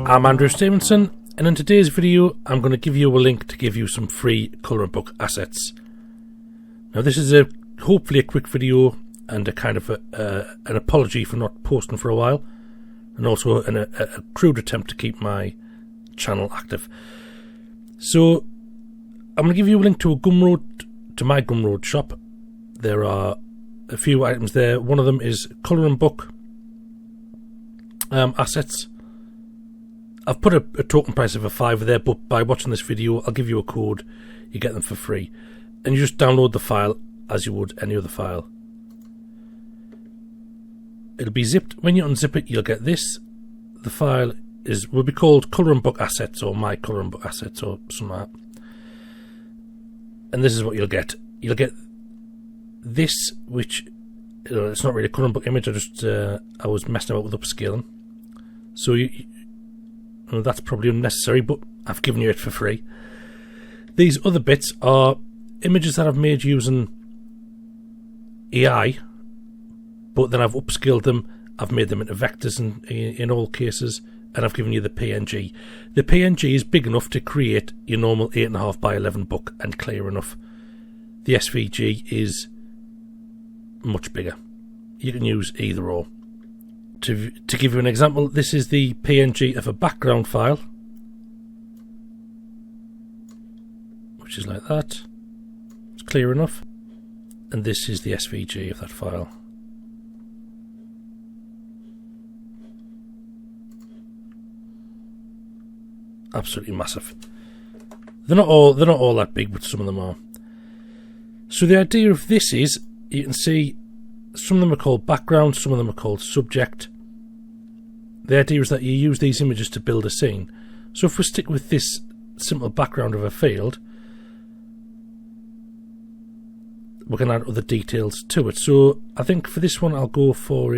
I'm Andrew Stevenson, and in today's video I'm going to give you a link to give you some free colouring book assets. Now this is hopefully a quick video and a kind of an apology for not posting for a while, and also a crude attempt to keep my channel active. So I'm going to give you a link to my Gumroad shop. There are a few items there. One of them is colouring book assets. I've put a token price of a £5 there, but by watching this video I'll give you a code, you get them for free, and you just download the file as you would any other file. It'll be zipped. When you unzip it you'll get this. The file will be called colouring book assets or my colouring book assets or something like that. And this is what you'll get. You'll get this, which it's not really a colouring book image. I was messing about with upscaling, so that's probably unnecessary, but I've given you it for free. These other bits are images that I've made using AI, but then I've upscaled them. I've made them into vectors in all cases, and I've given you the PNG. The PNG is big enough to create your normal 8.5 by 11 book and clear enough. The SVG is much bigger. You can use either or. To give you an example, this is the PNG of a background file, which is like that. It's clear enough. And this is the SVG of that file. Absolutely massive. They're not all that big, but some of them are. So the idea of this is, you can see some of them are called background, some of them are called subject. The idea is that you use these images to build a scene. So if we stick with this simple background of a field, we can add other details to it. So I think for this one I'll go for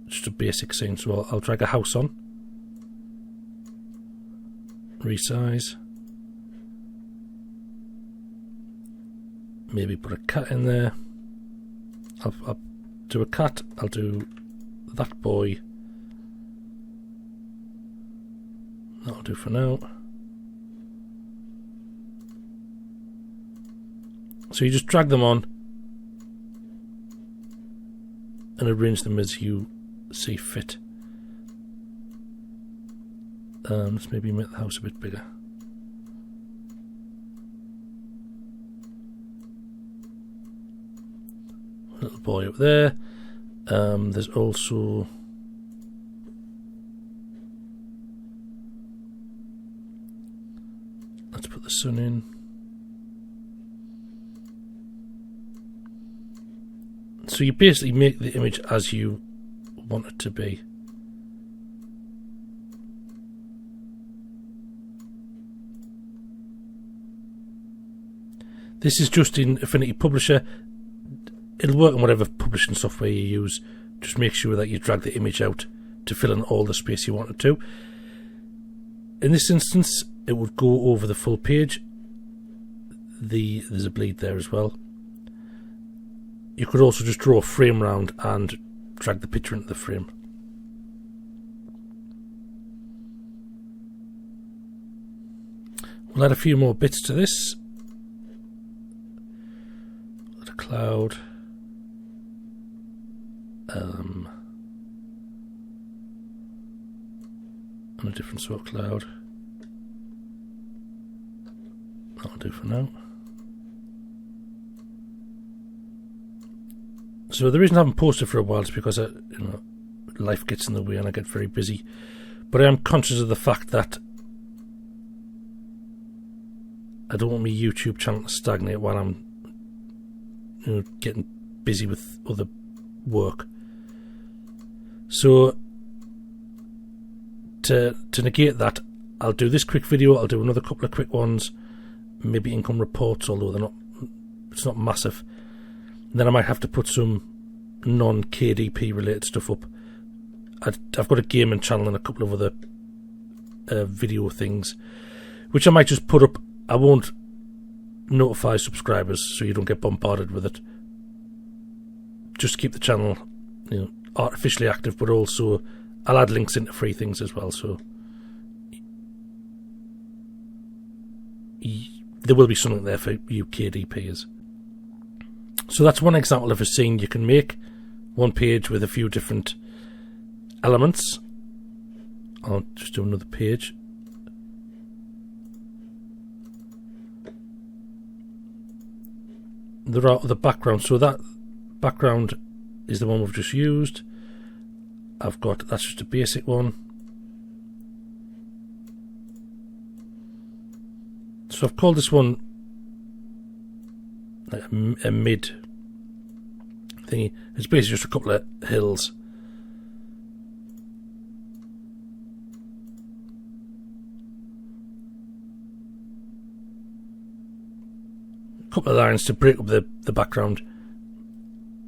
just a basic scene. So I'll drag a house on, resize, maybe put a cat in there. I'll do a cat, I'll do that boy. That'll do for now. So you just drag them on and arrange them as you see fit. Let's maybe make the house a bit bigger. Little boy up there. There's also let's put the sun in. So you basically make the image as you want it to be. This is just in Affinity Publisher. It'll work on whatever publishing software you use. Just make sure that you drag the image out to fill in all the space you want it to. In this instance, it would go over the full page. There's a bleed there as well. You could also just draw a frame round and drag the picture into the frame. We'll add a few more bits to this. Add a cloud. And a different sort of cloud. That'll do for now. So the reason I haven't posted for a while is because life gets in the way and I get very busy. But I am conscious of the fact that I don't want my YouTube channel to stagnate while I'm getting busy with other work. So to negate that, I'll do this quick video, I'll do another couple of quick ones, maybe income reports, although it's not massive. And then I might have to put some non-KDP related stuff up. I've got a gaming channel and a couple of other video things, which I might just put up. I won't notify subscribers so you don't get bombarded with it. Just keep the channel artificially active, but also I'll add links into free things as well, so there will be something there for you KDPers. So that's one example of a scene you can make. One page with a few different elements. I'll just do another page. There are other backgrounds, so that background is the one we've just used. That's just a basic one. So I've called this one like a mid thingy. It's basically just a couple of hills. A couple of lines to break up the background.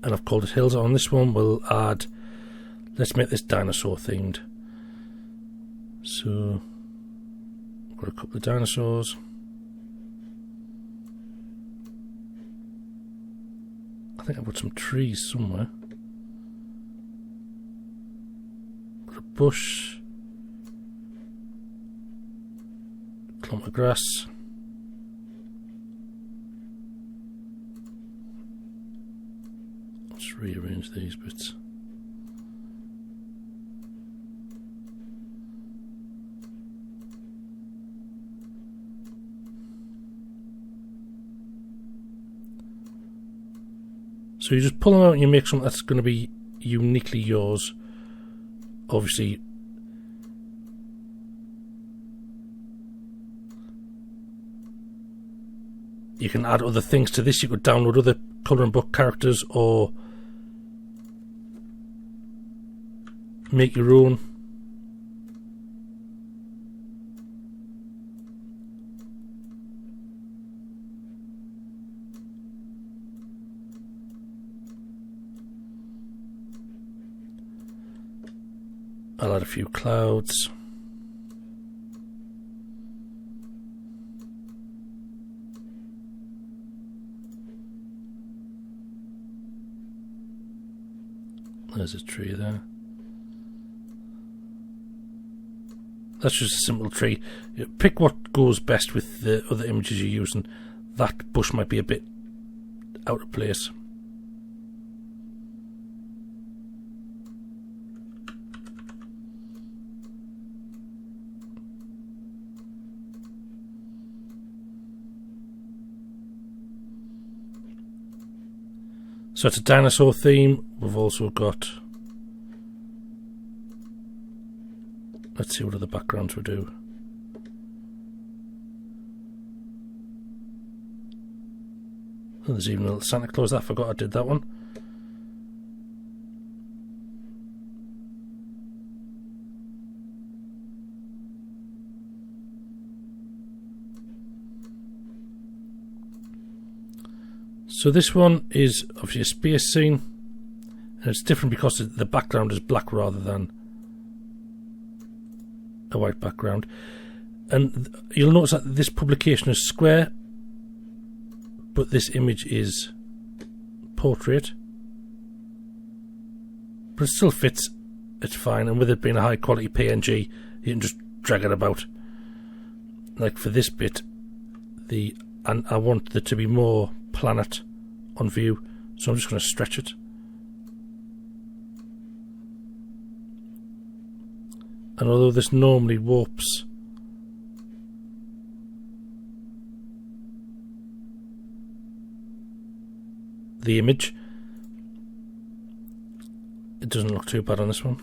And I've called it hills. On this one we'll add, let's make this dinosaur themed. So I've got a couple of dinosaurs. I think I've got some trees somewhere. Got a bush, clump of grass. Let's rearrange these bits. So you just pull them out and you make something that's going to be uniquely yours. Obviously, you can add other things to this. You could download other colouring book characters or make your own. I'll add a few clouds. There's a tree there. That's just a simple tree. Pick what goes best with the other images you're using. That bush might be a bit out of place. So it's a dinosaur theme. We've also got, let's see what other backgrounds we do. Oh, there's even a little Santa Claus. I forgot I did that one. So this one is obviously a space scene, and it's different because the background is black rather than a white background. And you'll notice that this publication is square, but this image is portrait. But it still fits, it's fine, and with it being a high quality PNG, you can just drag it about. Like for this bit, and I want there to be more planet on view, so I'm just going to stretch it. And although this normally warps the image, it doesn't look too bad on this one.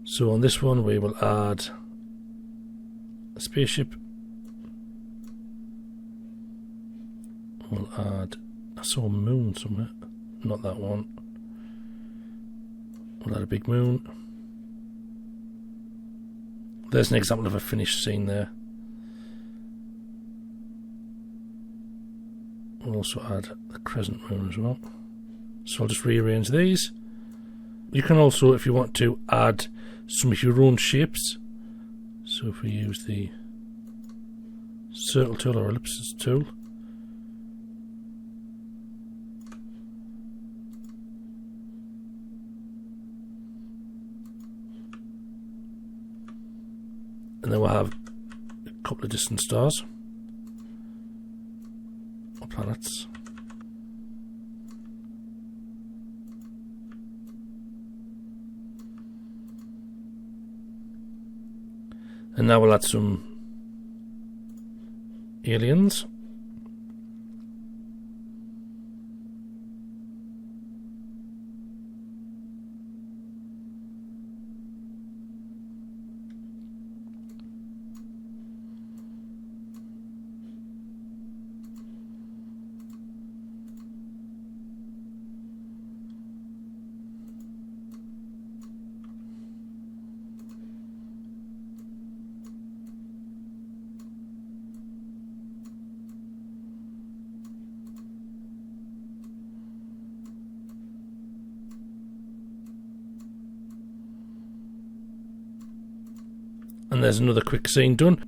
So on this one we will add a spaceship. We'll add, I saw a moon somewhere, not that one. We'll add a big moon. There's an example of a finished scene there. We'll also add a crescent moon as well. So I'll just rearrange these. You can also, if you want to, add some of your own shapes. So if we use the circle tool or ellipsis tool, And then we'll have a couple of distant stars or planets. And now we'll add some aliens. And there's another quick scene done.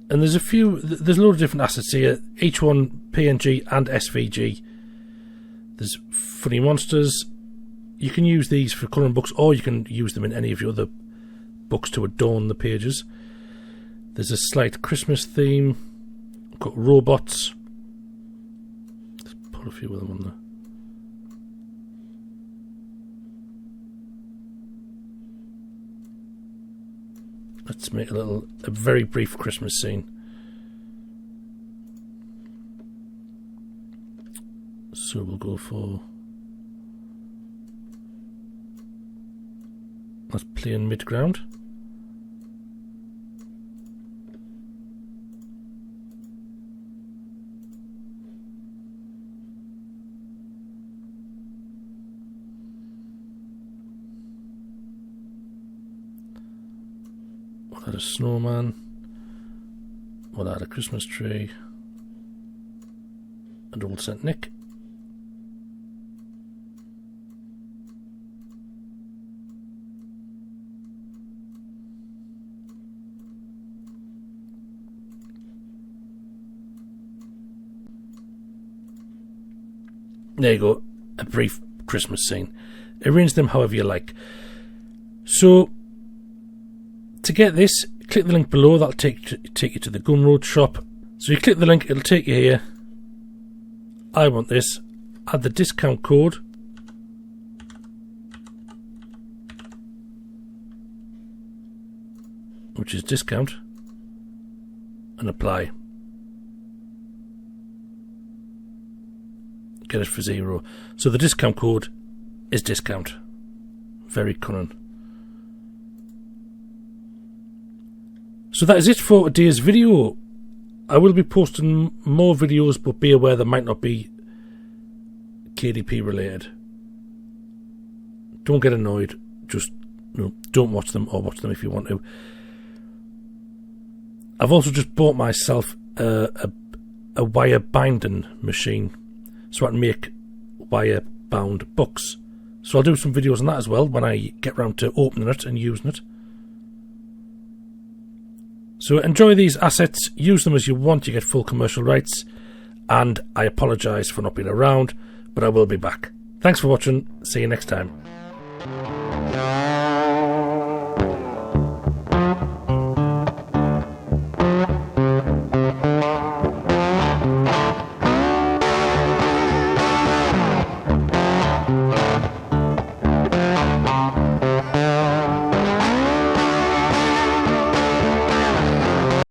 And there's a load of different assets here, each one PNG and SVG. There's funny monsters. You can use these for colouring books, or you can use them in any of your other books to adorn the pages. There's a slight Christmas theme. We've got robots. Let's put a few of them on there. Let's make a very brief Christmas scene. So we'll go for, let's plain mid-ground. We'll add a snowman. We'll add a Christmas tree. And old St. Nick. There you go, a brief Christmas scene. Arrange them however you like. So, to get this, click the link below, that'll take you to the Gumroad shop. So you click the link, it'll take you here. I want this. Add the discount code. Which is discount. And apply. Get it for $0. So the discount code is discount. Very cunning. So that is it for today's video. I will be posting more videos, but be aware they might not be KDP related. Don't get annoyed. Just don't watch them, or watch them if you want to. I've also just bought myself a wire binding machine, so I can make wire bound books. So I'll do some videos on that as well when I get round to opening it and using it. So enjoy these assets, use them as you want, you get full commercial rights, and I apologise for not being around, but I will be back. Thanks for watching, see you next time.